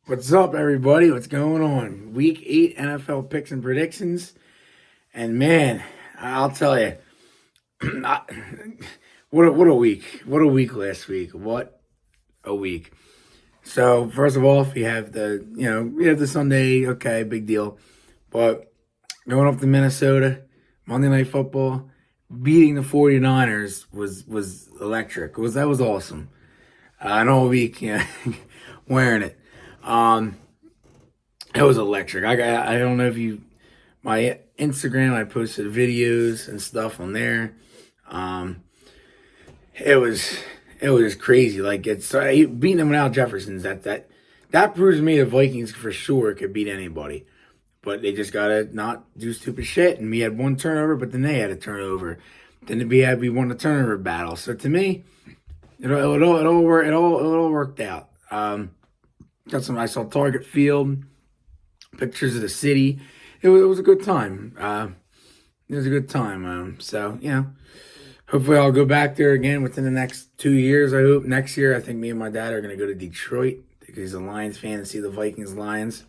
What's up, everybody? What's going on? Week 8 NFL picks and predictions. And man, I'll tell you, what a week. What a week last week. What a week. So, first of all, if you have we have the Sunday, okay, big deal. But going up to Minnesota, Monday Night Football, beating the 49ers was electric. That was awesome. An all week, wearing it. Um, it was electric. I don't know if you my Instagram. I posted videos and stuff on there. Um, it was it was just crazy. Like it's beating them without Jefferson's that proves to me the Vikings for sure could beat anybody. But they just gotta not do stupid shit. And we had one turnover, but then they had a turnover. Then we won the turnover battle. So to me, it all worked out. I saw Target Field, pictures of the city. It was a good time. It was a good time. Hopefully I'll go back there again within the next 2 years. I hope next year. I think me and my dad are going to go to Detroit because he's a Lions fan and see the Vikings Lions.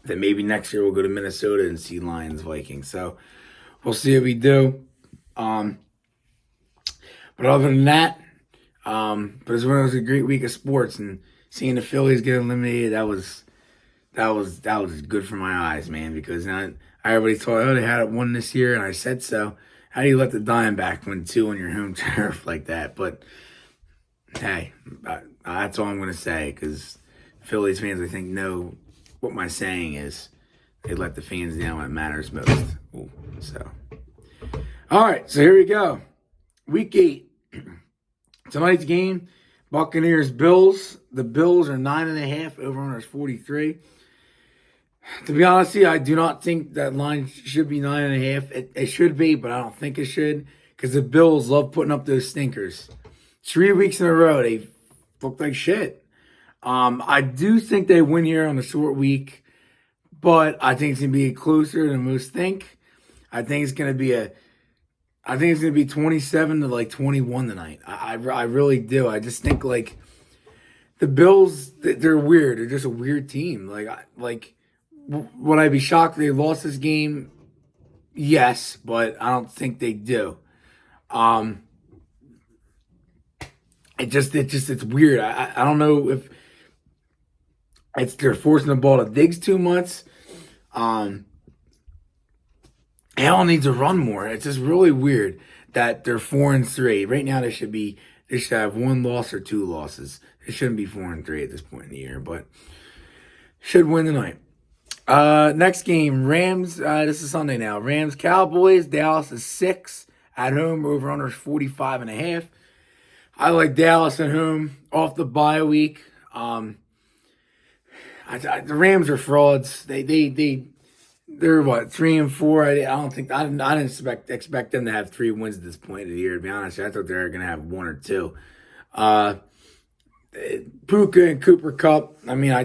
Then maybe next year we'll go to Minnesota and see Lions Vikings. So we'll see what we do. But other than that, but it was a great week of sports, and seeing the Phillies get eliminated, that was good for my eyes, man. Because everybody thought, oh, they had it one this year, and I said so. How do you let the Diamondbacks win two on your home turf like that? But hey, that's all I'm going to say, because Phillies fans, I think, know what my saying is. They let the fans down when it matters most. Ooh, so, all right, so here we go. Week 8. Tonight's game, Buccaneers Bills. The Bills are 9.5. Over under is 43. To be honest with you, I do not think that line should be 9.5. It should be, but I don't think it should, because the Bills love putting up those stinkers. 3 weeks in a row, they looked like shit. I do think they win here on a short week, but I think it's going to be closer than most think. I think it's going to be 27 to 21 tonight. I really do. I just think the Bills, they're weird. They're just a weird team. Would I be shocked if they lost this game? Yes, but I don't think they do. It's weird. I don't know if they're forcing the ball to Diggs too much. Allen needs to run more. It's just really weird that they're 4-3. Right now they should have one loss or two losses. They shouldn't be 4-3 at this point in the year, but should win tonight. Next game, Rams. This is Sunday now. Rams Cowboys. Dallas is 6 at home. Over under is 45.5. I like Dallas at home off the bye week. The Rams are frauds. They're what, 3-4. I didn't expect them to have 3 wins at this point of the year. To be honest, I thought they were gonna have 1 or 2. Puka and Cooper Kupp. I mean, I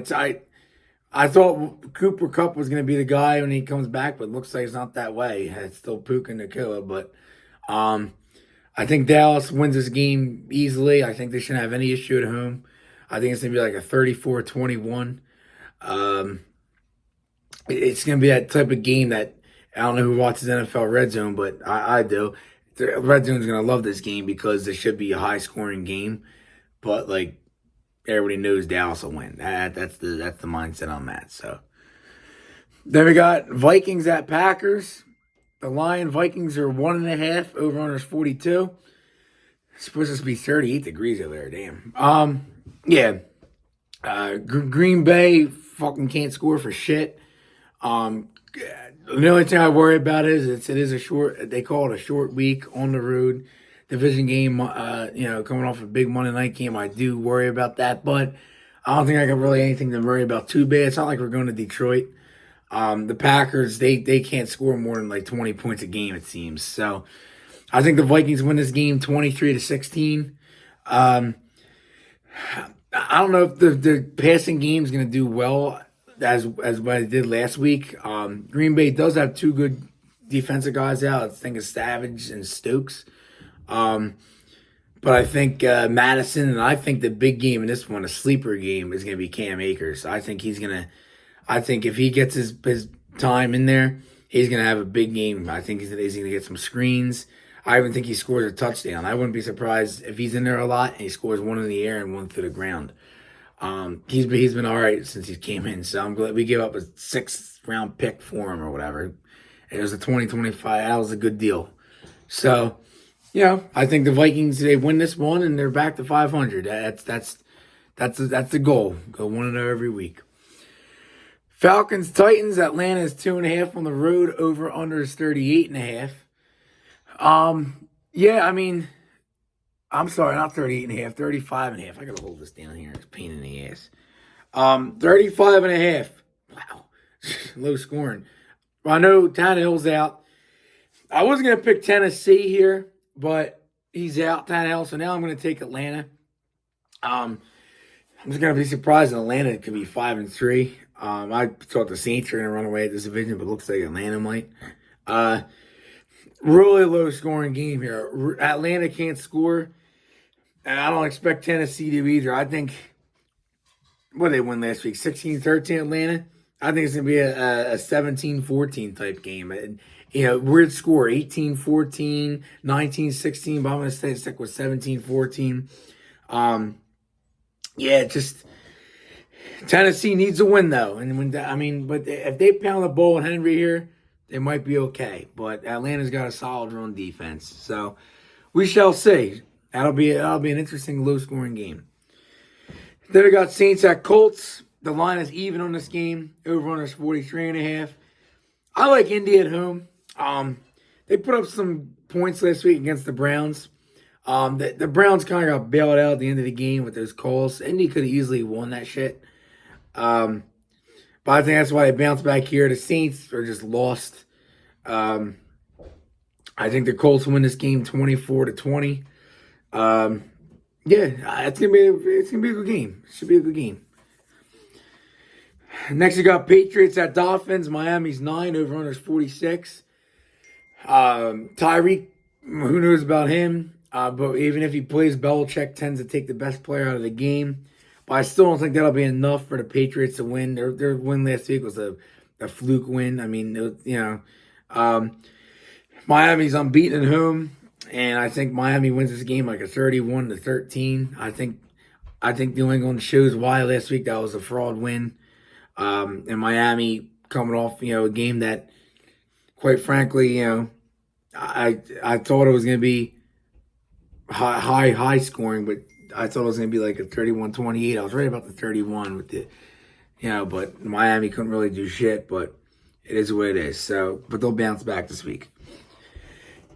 thought Cooper Kupp was gonna be the guy when he comes back, but it looks like it's not that way. It's still Puka and Nakua, but I think Dallas wins this game easily. I think they shouldn't have any issue at home. I think it's gonna be like a 34-21. It's going to be that type of game that I don't know who watches NFL Red Zone, but I do. The Red Zone's going to love this game because it should be a high-scoring game. But, everybody knows Dallas will win. That's the mindset I'm at. So, then we got Vikings at Packers. The Vikings are 1.5. Over under is 42. It's supposed to be 38 degrees over there. Damn. Yeah. Green Bay fucking can't score for shit. The only thing I worry about is it is a short. They call it a short week on the road, division game. Coming off a big Monday night game, I do worry about that. But I don't think I got really anything to worry about too bad. It's not like we're going to Detroit. The Packers, they can't score more than 20 points a game, it seems. So I think the Vikings win this game 23-16. I don't know if the passing game is going to do well as what I did last week. Green Bay does have 2 good defensive guys out. I think it's Savage and Stokes. But I think Madison, and I think the big game in this one, a sleeper game, is going to be Cam Akers. I think he's going to. I think if he gets his time in there, he's going to have a big game. I think he's going to get some screens. I even think he scores a touchdown. I wouldn't be surprised if he's in there a lot and he scores one in the air and one through the ground. He's been all right since he came in. So I'm glad we gave up a 6th-round pick for him or whatever. It was a 2025. That was a good deal. So, I think the Vikings, they win this one and they're back to 500. That's the goal. Go 1-0 every week. Falcons, Titans. Atlanta is 2.5 on the road. Over under is 38.5. Yeah, I mean, I'm sorry, not 38.5, 35.5. I gotta hold this down here. It's a pain in the ass. 35.5. Wow. Low scoring. I know Tannehill's out. I was gonna pick Tennessee here, but he's out, Tannehill, so now I'm gonna take Atlanta. I'm just gonna be surprised if Atlanta could be 5-3. I thought the Saints are gonna run away at this division, but it looks like Atlanta might. Really low scoring game here. Atlanta can't score, and I don't expect Tennessee to either. I think, what did they win last week? 16-13 Atlanta? I think it's going to be a 17-14 type game. And, weird score, 18-14, 19-16, but I'm going to stick with 17-14. Just Tennessee needs a win, though. But if they pound the ball with Henry here, they might be okay. But Atlanta's got a solid run defense. So we shall see. That'll be an interesting low-scoring game. Then we got Saints at Colts. The line is even on this game. Over-under is 43.5. I like Indy at home. They put up some points last week against the Browns. The Browns kind of got bailed out at the end of the game with those calls. Indy could have easily won that shit. But I think that's why they bounced back here. The Saints are just lost. I think the Colts win this game 24-20. It's gonna be a good game. It should be a good game. Next, you got Patriots at Dolphins. Miami's 9, over under is 46. Tyreek, who knows about him? But even if he plays, Belichick tends to take the best player out of the game. But I still don't think that'll be enough for the Patriots to win. Their win last week was a fluke win. I mean, Miami's unbeaten at home, and I think Miami wins this game like a 31-13. I think New England shows why last week that was a fraud win. And Miami coming off, a game that, quite frankly, I thought it was going to be high scoring, but I thought it was going to be like a 31-28. I was right about the 31 with the, but Miami couldn't really do shit, but it is what it is. So, but they'll bounce back this week.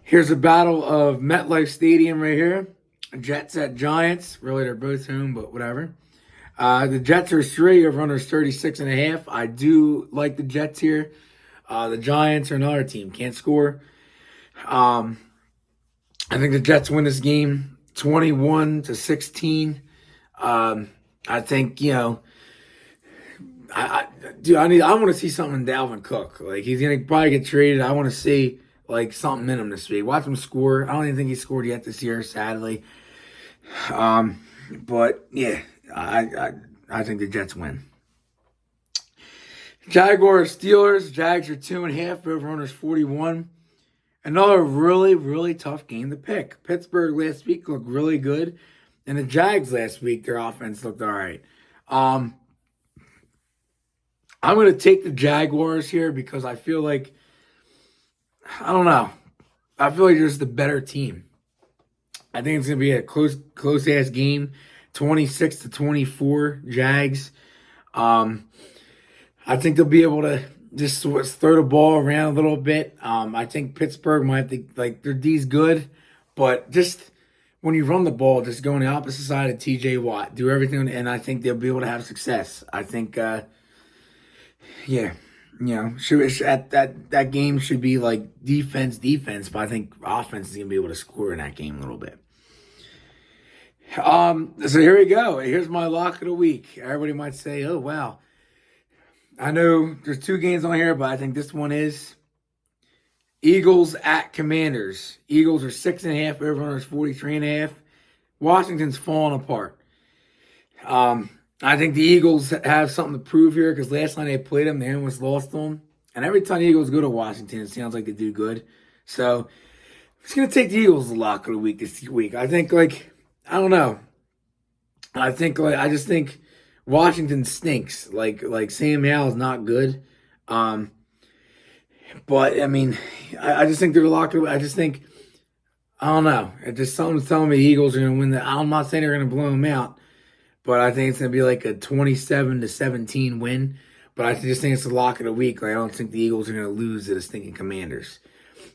Here's a battle of MetLife Stadium right here. Jets at Giants. Really, they're both home, but whatever. The Jets are 3, over under 36.5. I do like the Jets here. The Giants are another team. Can't score. I think the Jets win this game 21-16. I think, I want to see something in Dalvin Cook. Like, he's going to probably get traded. I want to see, like, something in him this week. Watch him score. I don't even think he scored yet this year, sadly. But, yeah. I think the Jets win. Jaguars, Steelers. Jags are 2.5. Over-under is 41. Another really, really tough game to pick. Pittsburgh last week looked really good. And the Jags last week, their offense looked all right. I'm going to take the Jaguars here because I feel like, I don't know. I feel like they're just the better team. I think it's going to be a close-ass game. 26-24 Jags. I think they'll be able to just throw the ball around a little bit. I think Pittsburgh might have to, their D's good, but just when you run the ball, just go on the opposite side of TJ Watt. Do everything, and I think they'll be able to have success. I think, that game should be like defense, but I think offense is going to be able to score in that game a little bit. So here we go. Here's my lock of the week. Everybody might say, oh, wow. I know there's 2 games on here, but I think this one is Eagles at Commanders. Eagles are 6.5, over-under is 43.5. Washington's falling apart. I think the Eagles have something to prove here because last time they played them, they almost lost them. And every time the Eagles go to Washington, it sounds like they do good. So it's going to take the Eagles the lock of the week this week. I think, I don't know. I just think Washington stinks. Like Sam Howell's not good. But I mean, I just think they're the lock of the week. I just think, I don't know. It just something's telling me the Eagles are going to win. I'm not saying they're going to blow them out, but I think it's going to be like a 27-17 win. But I just think it's the lock of the week. Like, I don't think the Eagles are going to lose to the stinking Commanders.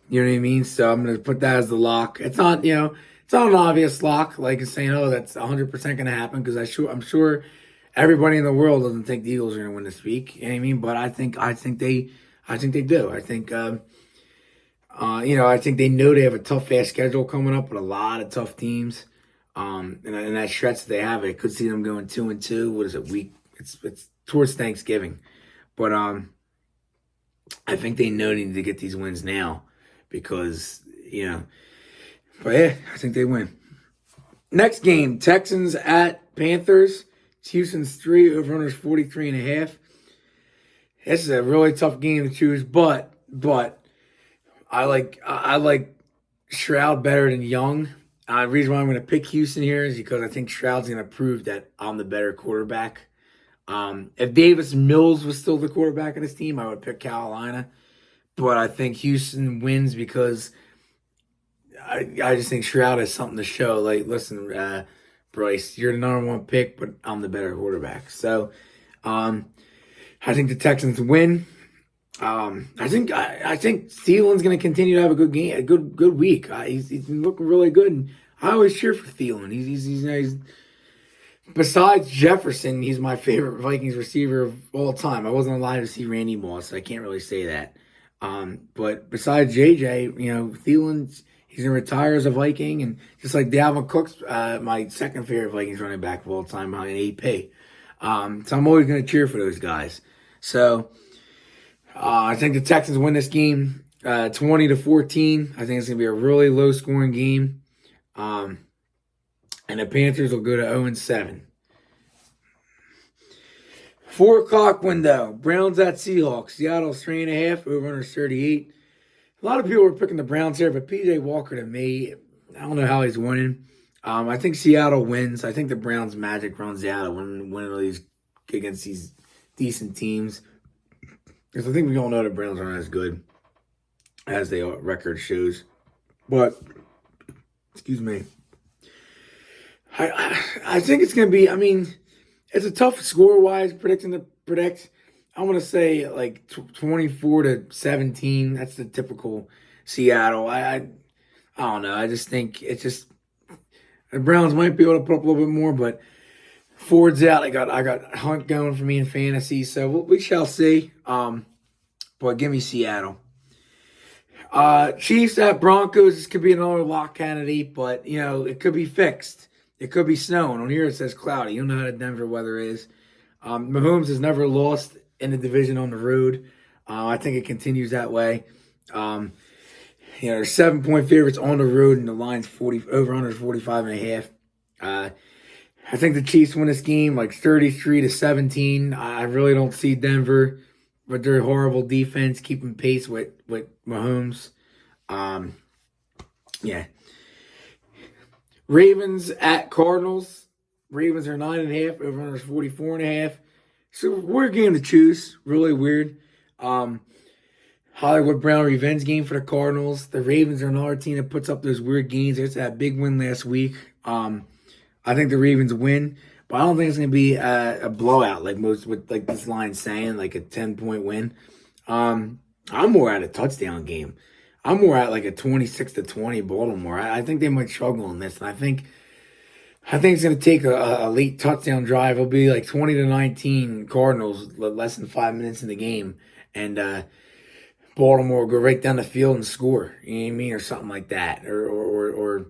You know what I mean? So I'm going to put that as the lock. It's not, it's not an obvious lock, like it's saying, oh, that's 100% going to happen, because I'm sure everybody in the world doesn't think the Eagles are going to win this week. You know what I mean? But I think they do. I think, I think they know they have a tough, fast schedule coming up with a lot of tough teams. And that stretch that they have, I could see them going 2-2. What is it? It's towards Thanksgiving, but I think they know they need to get these wins now because But yeah, I think they win. Next game: Texans at Panthers. It's Houston's 3, over-unders 43.5. This is a really tough game to choose, but I like Stroud better than Young. The reason why I'm going to pick Houston here is because I think Stroud's going to prove that I'm the better quarterback. If Davis Mills was still the quarterback of this team, I would pick Carolina. But I think Houston wins because I just think Stroud has something to show. Like, listen, Bryce, you're the number one pick, but I'm the better quarterback. So I think the Texans win. I think Thielen's going to continue to have a good game, a good week. He's been looking really good, and I always cheer for Thielen. He's besides Jefferson, he's my favorite Vikings receiver of all time. I wasn't alive to see Randy Moss, so I can't really say that. But besides JJ, Thielen, he's going to retire as a Viking, and just like Dalvin Cook's my second favorite Vikings running back of all time behind AP. So I'm always going to cheer for those guys. So I think the Texans win this game 20-14. I think it's going to be a really low-scoring game. And the Panthers will go to 0-7. 4 o'clock window. Browns at Seahawks. Seattle's 3.5, over-under 38. A lot of people were picking the Browns here, but PJ Walker to me, I don't know how he's winning. I think Seattle wins. I think the Browns' magic runs out winning all these against these decent teams. Because I think we all know the Browns aren't as good as their record shows. But, excuse me. I think it's going to be, it's a tough score-wise predict. I'm going to say like 24-17. That's the typical Seattle. I don't know. I just think the Browns might be able to put up a little bit more, but Ford's out. I got Hunt going for me in fantasy, so we shall see. But give me Seattle. Chiefs at Broncos. This could be another lock candidate, but it could be fixed. It could be snowing. On here it says cloudy. You don't know how the Denver weather is. Mahomes has never lost in the division on the road. I think it continues that way. They're 7-point favorites on the road, and the line's over-under 45.5. I think the Chiefs win this game like 33-17. I really don't see Denver with their horrible defense keeping pace with Mahomes. Ravens at Cardinals. Ravens are 9.5. Over-under 44.5. So weird game to choose. Really weird. Hollywood Brown revenge game for the Cardinals. The Ravens are another team that puts up those weird games. They just had a big win last week. I think the Ravens win, but I don't think it's going to be a blowout like most with like this line saying, like a 10-point win. I'm more at a touchdown game. I'm more at like a 26-20 Baltimore. I think they might struggle in this, and I think it's going to take a late touchdown drive. It'll be like 20-19 Cardinals, less than 5 minutes in the game, and Baltimore will go right down the field and score. You know what I mean, or something like that, or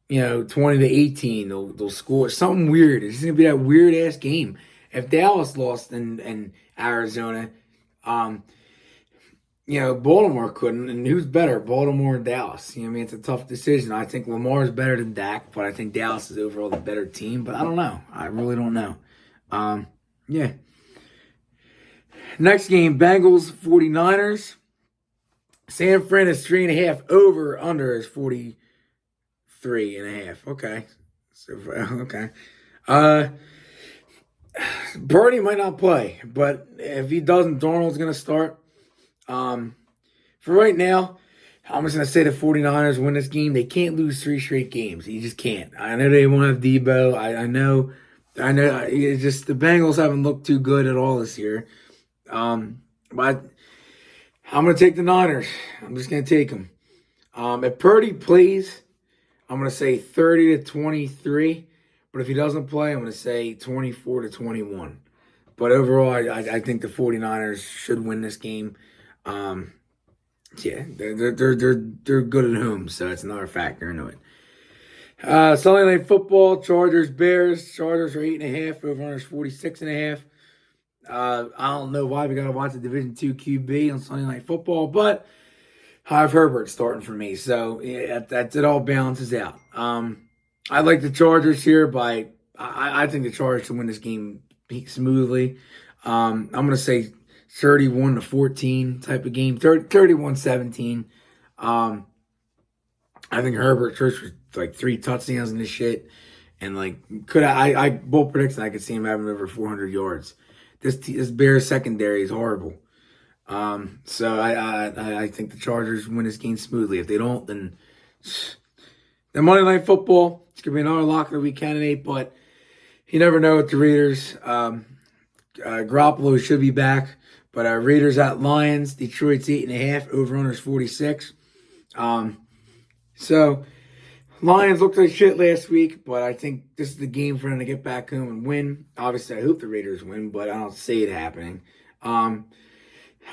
20-18. They'll score something weird. It's going to be that weird ass game. If Dallas lost in Arizona, Baltimore couldn't, and who's better, Baltimore or Dallas? I mean, it's a tough decision. I think Lamar is better than Dak, but I think Dallas is overall the better team. But I don't know. I really don't know. Yeah. Next game, Bengals 49ers. San Fran is 3.5. Over under is 43.5. Okay. So okay. Purdy might not play, but if he doesn't, Darnold's gonna start. For right now, I'm just going to say the 49ers win this game. They can't lose 3 straight games. You just can't. I know they won't have Debo. I know. It's just the Bengals haven't looked too good at all this year. But I'm going to take the Niners. I'm just going to take them. If Purdy plays, I'm going to say 30-23. But if he doesn't play, I'm going to say 24-21. But overall, I think the 49ers should win this game. Yeah, they're good at home, so it's another factor into it. Sunday Night Football, Chargers, Bears. Chargers are 8.5, over-under 46.5. I don't know why we got to watch the Division II QB on Sunday Night Football, but I've Herbert starting for me, so yeah, it all balances out. I like the Chargers here, but I think the Chargers can win this game smoothly. I'm going to say 31-14 type of game, 31-17. I think Herbert throws for like 3 touchdowns in this shit, and like I bold prediction I could see him having over 400 yards. This Bears secondary is horrible. So I think the Chargers win this game smoothly. If they don't, then the Monday Night Football, it's gonna be another lock of the week candidate, but you never know with the Raiders. Garoppolo should be back. But Raiders at Lions, Detroit's 8.5, over-under's 46. So Lions looked like shit last week, but I think this is the game for them to get back home and win. Obviously, I hope the Raiders win, but I don't see it happening. I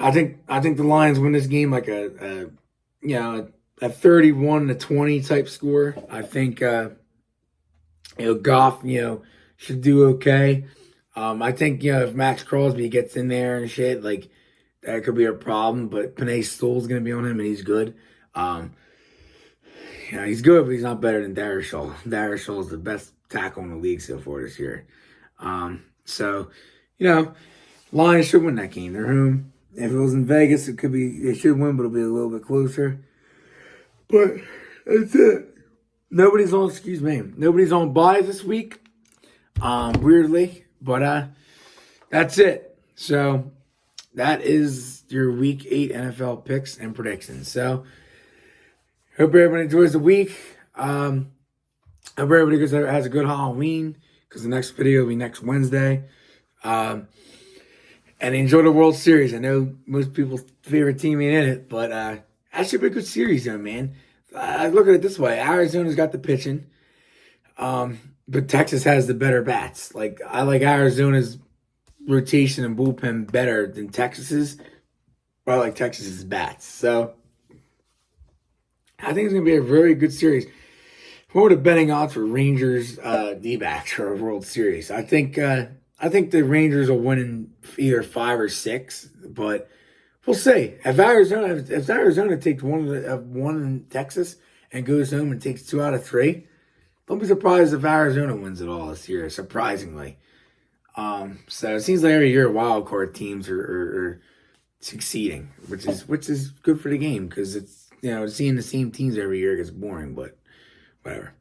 think the Lions win this game like a 31-20 type score. I think Goff should do okay. I think, if Max Crosby gets in there and shit, like, that could be a problem, but Penei Sewell's going to be on him, and he's good. He's good, but he's not better than Darius Shaw. Darius Shaw is the best tackle in the league so far this year. So, Lions should win that game. They're home. If it was in Vegas, they should win, but it'll be a little bit closer. But that's it. Nobody's on buys this week, weirdly. But that's it. So that is your Week 8 NFL picks and predictions. So hope everybody enjoys the week. Hope everybody has a good Halloween, because the next video will be next Wednesday. And enjoy the World Series. I know most people's favorite team ain't in it, but that should be a good series, though, man. I look at it this way: Arizona's got the pitching. But Texas has the better bats. Like, I like Arizona's rotation and bullpen better than Texas's. But I like Texas's bats. So I think it's going to be a very good series. What were the betting odds for Rangers D-backs for a World Series? I think the Rangers will win in either 5 or 6, but we'll see. If Arizona takes one in Texas and goes home and takes 2 out of 3. Don't be surprised if Arizona wins it all this year, surprisingly. So it seems like every year wild card teams are succeeding, which is good for the game, because it's seeing the same teams every year gets boring, but whatever.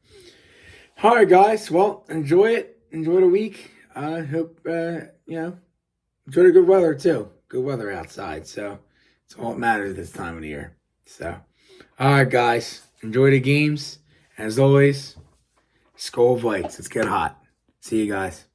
All right, guys. Well, enjoy it. Enjoy the week. I hope enjoy the good weather too. Good weather outside, so it's all that matters this time of the year. So, all right, guys. Enjoy the games. As always, Skol Vikes. Let's get hot. See you guys.